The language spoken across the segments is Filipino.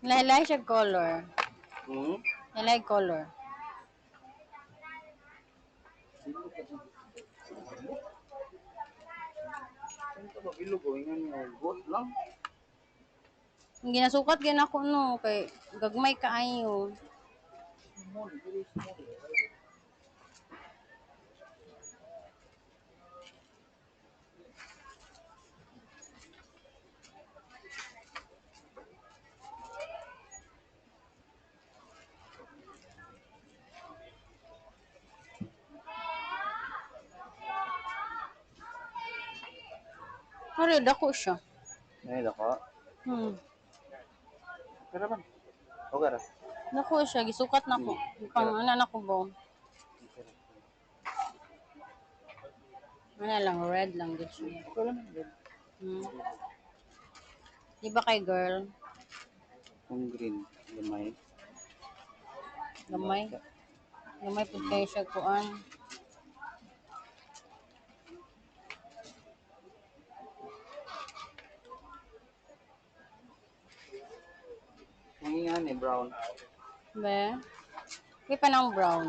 Lahi-lahi siya color. Hmm? Lahi color. Saan ka ba ilog o? Ingan niya, goat lang. Ang ginasukat gina ko no kay gagmay kaayo. Small, very small. Ari dako siya. Ay, dako. Hmm. Kaya naman. Okay ra. Dako siya gisukat nako. Pang ana nako bo. Ano lang red lang gid siya. Okay lang. Hmm. Di ba kay girl? Kung green, gamay. Gamay. Gamay pud kay siya kuan. Ang yan eh, brown. Be. Di pa nang brown.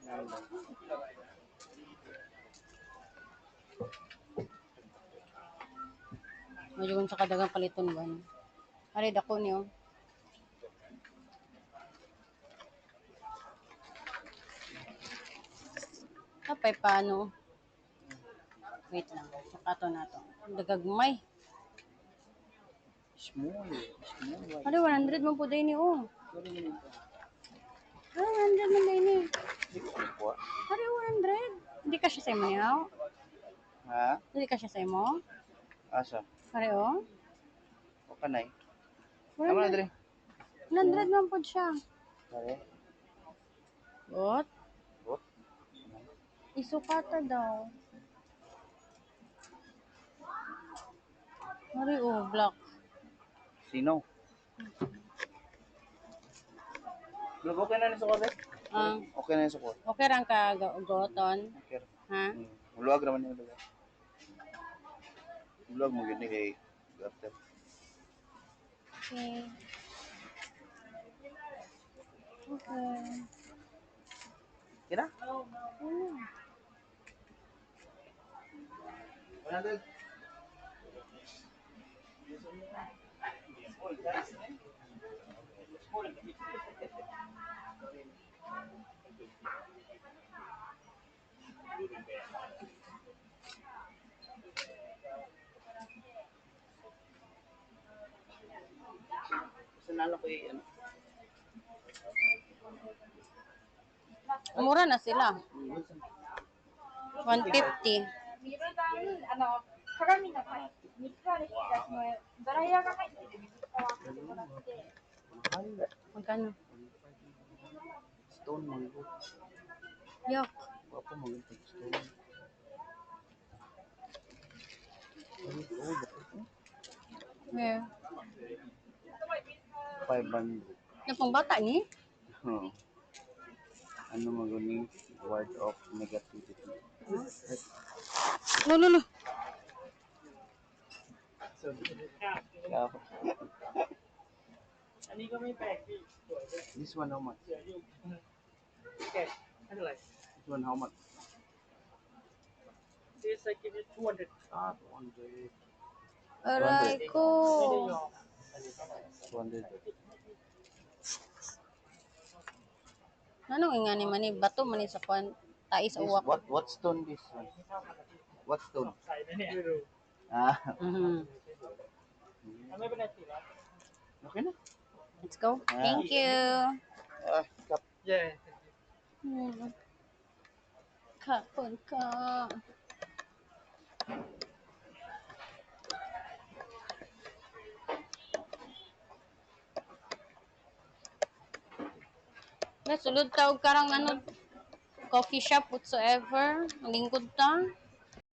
Yan lang. Medyo kung sa kadagang paliton ba? Ari dako niyo. Kapay paano? Wait lang. Sakato na to. Dagagmay. Small. Small. Ari 100 man po day ni oh. Sorry naman ito. Ari 100 man day ni. Hindi ko kuha. Ari 100. Hindi ka siya sa imo niyaw? Ha? Hindi ka siya sa imo? Asa? Ari oh. O kanay? Tama na 100 dre. 100 man po siya. Pare. Got? Bot. Isukata daw. Ari oh, black. Sino? Blue, okay na ni sukot eh? Ah, Okay na ni sukot. okay rang ka goton, Okay. ha? Muluwag naman yung dalawa. Muluwag mo gini kay after. Okay. Okay. Kina? Hmm. 100. Sanalo ko yung ano. Mura na sila. 150. 見る段鏡の前に水が出てきたそのドライヤーが入ってる水使わせてもらって Mahal. Magkano? Stone mango. Yok. Apa maganda stone? Ano to? Yeah. 500. Yung pang bata ni? Oh. Ano magaling? Word of negativity. No, no, no. Kaya,อันนี้ก็ไม่แปลกพี่สวยด้วย this one how much? เสืออยู่แก่ไม่เป็นไร This one how much? this I give you 200 Ah, 200. Aray ko. ไม่ได้ยอมอันนี้เท่าไหร่ 200. Anong ingani man ni bato man ni sa kwan tais This, uwak. what stone this one? What stone? ใส่นะเนี่ยไม่รู้ Ah, Mhm. ไม่เป็นไรติดแล้ว okay na. Let's go. Thank you. Ah, cup. เย่ Hmm. Kapon ka. Sulod ka og karang ano coffee shop whatsoever. Ang lingkod ta.